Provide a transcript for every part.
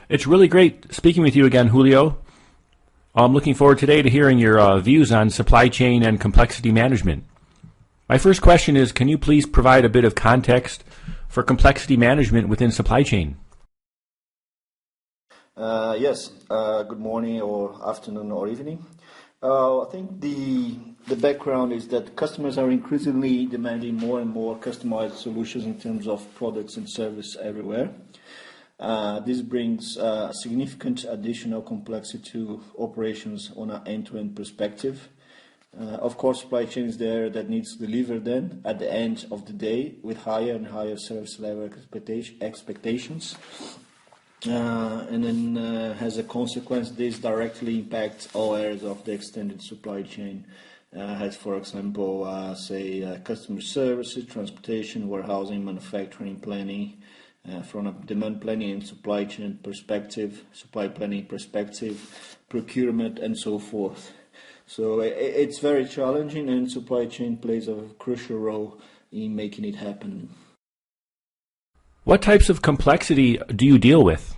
It's really great speaking with you again, Julio. I'm looking forward today to hearing your views on supply chain and complexity management. My first question is, can you please provide a bit of context for complexity management within supply chain? Yes. Good morning or afternoon or evening. I think the background is that customers are increasingly demanding more and more customized solutions in terms of products and service everywhere. This brings significant additional complexity to operations on an end-to-end perspective. Of course, supply chain is there that needs to deliver then at the end of the day with higher and higher service level expectations. And then as a consequence, this directly impacts all areas of the extended supply chain, as for example, customer services, transportation, warehousing, manufacturing, planning, from a demand planning and supply chain perspective, supply planning perspective, procurement, and so forth. So it's very challenging, and supply chain plays a crucial role in making it happen. What types of complexity do you deal with?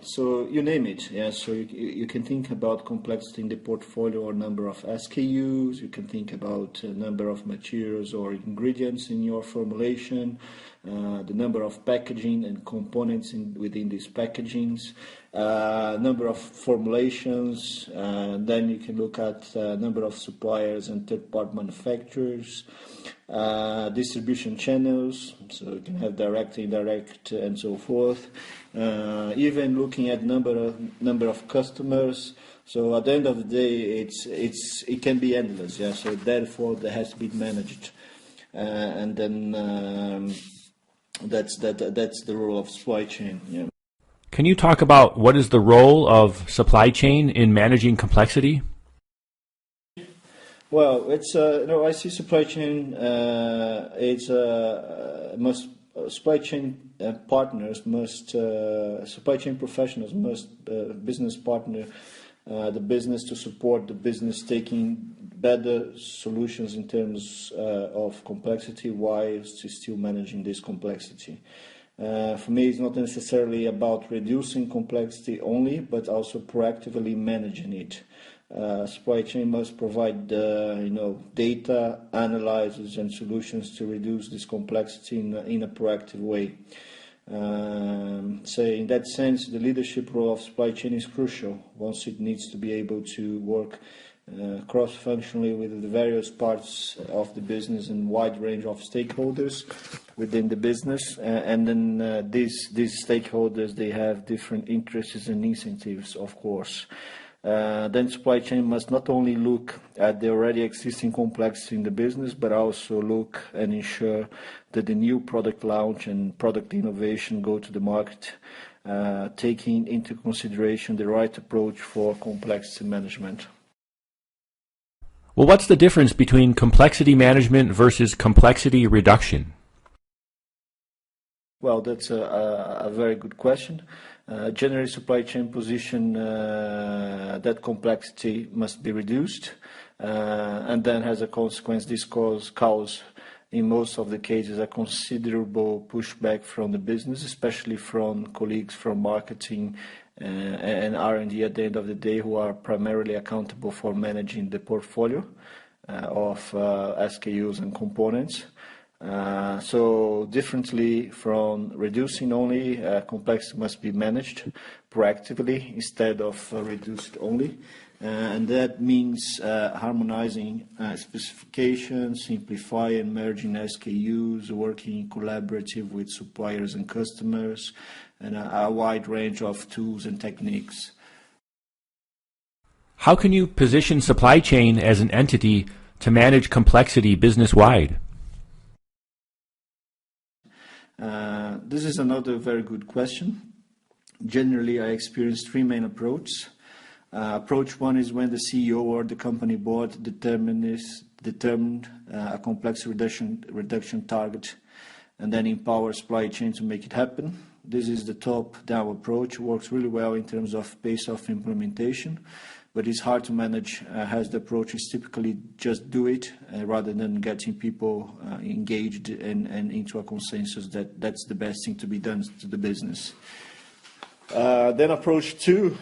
So you name it. Yeah. So you can think about complexity in the portfolio or number of SKUs. You can think about number of materials or ingredients in your formulation, the number of packaging and components within these packagings, number of formulations. Then you can look at number of suppliers and third-party manufacturers, distribution channels. So you can have direct, indirect, and so forth. Even looking at number of customers. So at the end of the day, it can be endless. Yeah. So therefore, that has to be managed, and then that's the role of supply chain. Yeah. Can you talk about what is the role of supply chain in managing complexity? Well, it's I see supply chain. Supply chain partners must, supply chain professionals must business partner the business to support the business taking better solutions in terms of complexity while still managing this complexity. For me, it's not necessarily about reducing complexity only, but also proactively managing it. Supply chain must provide data, analyses, and solutions to reduce this complexity in a proactive way. So in that sense, the leadership role of supply chain is crucial. Once it needs to be able to work cross-functionally with the various parts of the business and wide range of stakeholders within the business, and then these stakeholders, they have different interests and incentives, of course. Then supply chain must not only look at the already existing complexity in the business, but also look and ensure that the new product launch and product innovation go to the market, taking into consideration the right approach for complexity management. Well, what's the difference between complexity management versus complexity reduction? Well, that's a very good question. Generally, supply chain position that complexity must be reduced, and then as a consequence, this cause in most of the cases a considerable pushback from the business, especially from colleagues from marketing and R&D at the end of the day, who are primarily accountable for managing the portfolio of SKUs and components. So differently from reducing only, complexity must be managed proactively instead of reduced only. And that means harmonizing specifications, simplifying and merging SKUs, working collaborative with suppliers and customers, and a wide range of tools and techniques. How can you position supply chain as an entity to manage complexity business-wide? This is another very good question. Generally, I experience three main approaches. Approach one is when the CEO or the company board determined a complex reduction target and then empower supply chain to make it happen. This is the top-down approach. It works really well in terms of pace of implementation, but it's hard to manage. As the approach is typically just do it rather than getting people engaged and into a consensus that that's the best thing to be done to the business. Then approach 2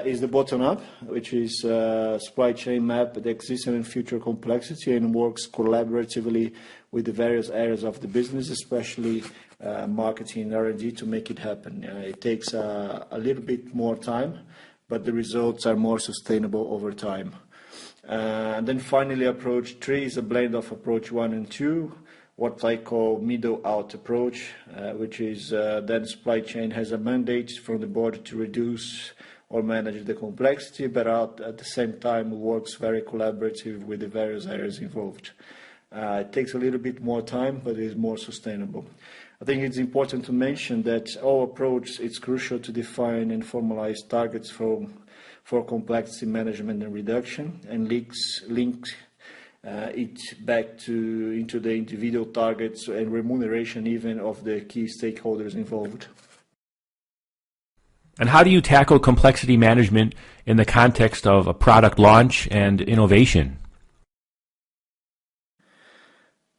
is the bottom-up, which is supply chain map the existing and future complexity and works collaboratively with the various areas of the business, especially marketing and R&D, to make it happen. It takes a little bit more time, but the results are more sustainable over time. And then finally, approach 3 is a blend of approach 1 and 2, what I call middle-out approach, which is that supply chain has a mandate from the board to reduce or manage the complexity, but at the same time works very collaborative with the various areas involved. It takes a little bit more time, but it is more sustainable. I think it's important to mention that our approach, it's crucial to define and formalize targets for complexity management and reduction, and link it back into the individual targets and remuneration even of the key stakeholders involved. And how do you tackle complexity management in the context of a product launch and innovation?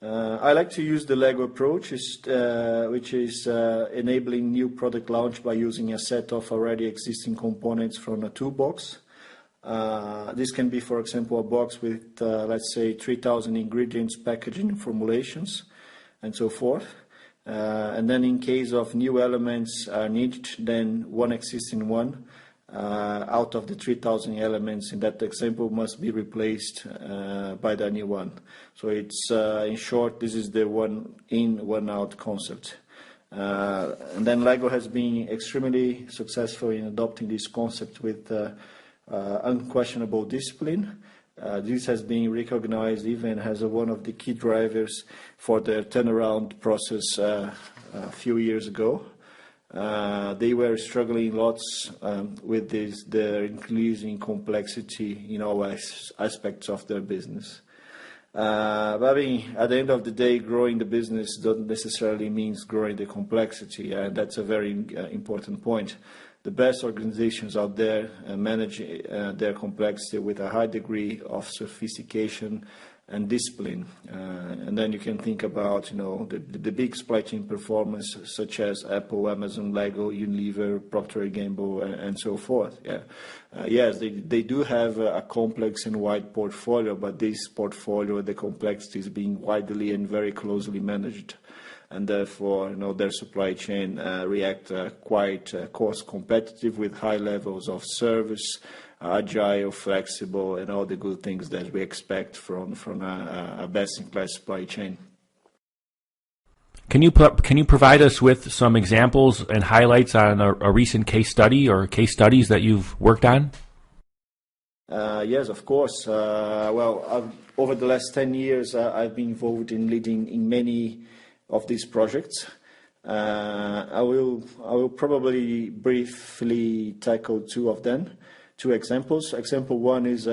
I like to use the LEGO approach, which is enabling new product launch by using a set of already existing components from a toolbox. This can be, for example, a box with, let's say, 3,000 ingredients, packaging, formulations, and so forth. And then in case of new elements are needed, then one existing one out of the 3,000 elements in that example must be replaced by the new one. So it's, in short, this is the one in, one out concept. And then LEGO has been extremely successful in adopting this concept with unquestionable discipline. This has been recognized even as one of the key drivers for their turnaround process a few years ago. They were struggling lots with their increasing complexity in all aspects of their business. But I mean, at the end of the day, growing the business doesn't necessarily mean growing the complexity, and that's a very important point. The best organizations out there manage their complexity with a high degree of sophistication and discipline. And then you can think about, the big supply chain performance such as Apple, Amazon, Lego, Unilever, Procter & Gamble, and so forth. Yeah. Yes, they do have a complex and wide portfolio, but this portfolio, the complexity is being widely and very closely managed. And therefore, their supply chain react quite cost competitive with high levels of service, agile, flexible, and all the good things that we expect from a best-in-class supply chain. Can you provide us with some examples and highlights on a recent case study or case studies that you've worked on? Yes, of course. Over the last 10 years, I've been involved in leading in many of these projects. I will probably briefly tackle two of them. Two examples. Example one was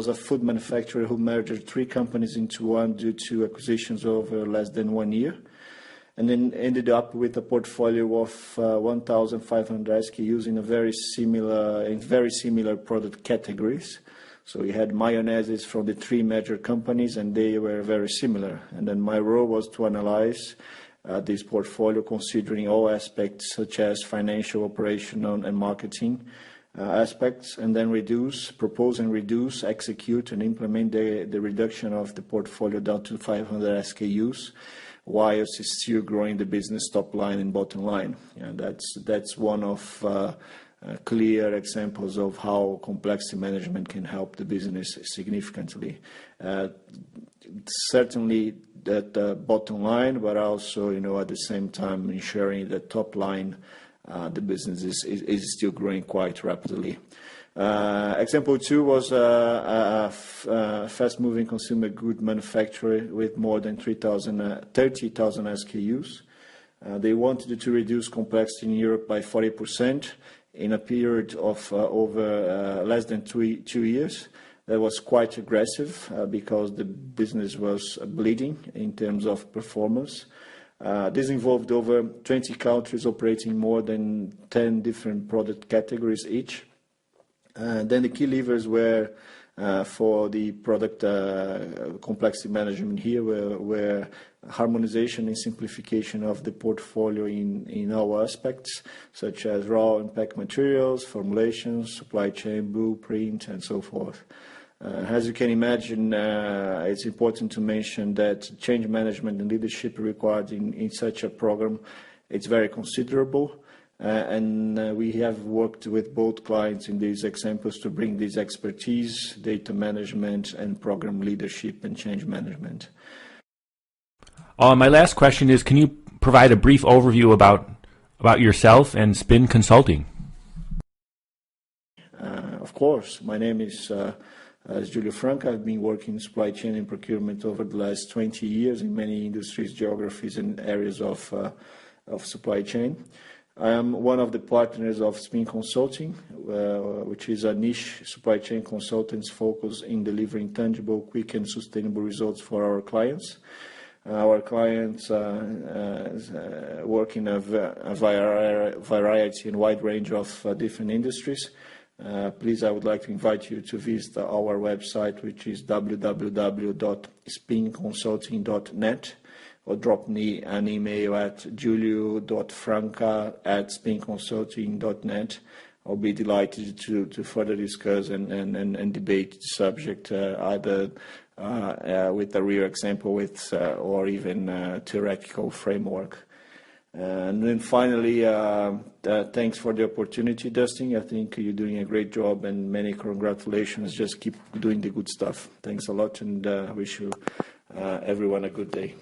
a food manufacturer who merged 3 companies into one due to acquisitions over less than 1 year, and then ended up with a portfolio of 1,500 SKUs in very similar product categories. So we had mayonnaises from the 3 major companies, and they were very similar. And then my role was to analyze this portfolio, considering all aspects such as financial, operational, and marketing aspects, and then propose and reduce, execute, and implement the reduction of the portfolio down to 500 SKUs, while still growing the business top line and bottom line. And that's one of clear examples of how complexity management can help the business significantly. Certainly that bottom line, but also, at the same time ensuring that top line, the business is still growing quite rapidly. Example 2 was a fast-moving consumer good manufacturer with more than 30,000 SKUs. They wanted to reduce complexity in Europe by 40% in a period of over less than 2 years. That was quite aggressive because the business was bleeding in terms of performance. This involved over 20 countries operating more than 10 different product categories each. Then the key levers were for the product complexity management here were harmonization and simplification of the portfolio in all aspects, such as raw and pack materials, formulations, supply chain, blueprint, and so forth. As you can imagine, it's important to mention that change management and leadership required in such a program, it's very considerable. And we have worked with both clients in these examples to bring this expertise, data management, and program leadership and change management. My last question is, can you provide a brief overview about yourself and Spin Consulting? Of course. My name is Julio Franca. I've been working in supply chain and procurement over the last 20 years in many industries, geographies, and areas of supply chain. I am one of the partners of Spin Consulting, which is a niche supply chain consultants focused in delivering tangible, quick, and sustainable results for our clients. Our clients work in a variety and wide range of different industries. Please, I would like to invite you to visit our website, which is www.spinconsulting.net, or drop me an email at julio.franca@spinconsulting.net. I'll be delighted to further discuss and debate the subject, either with a real example or even a theoretical framework. And then finally, thanks for the opportunity, Dustin. I think you're doing a great job, and many congratulations. Just keep doing the good stuff. Thanks a lot, and wish you everyone a good day.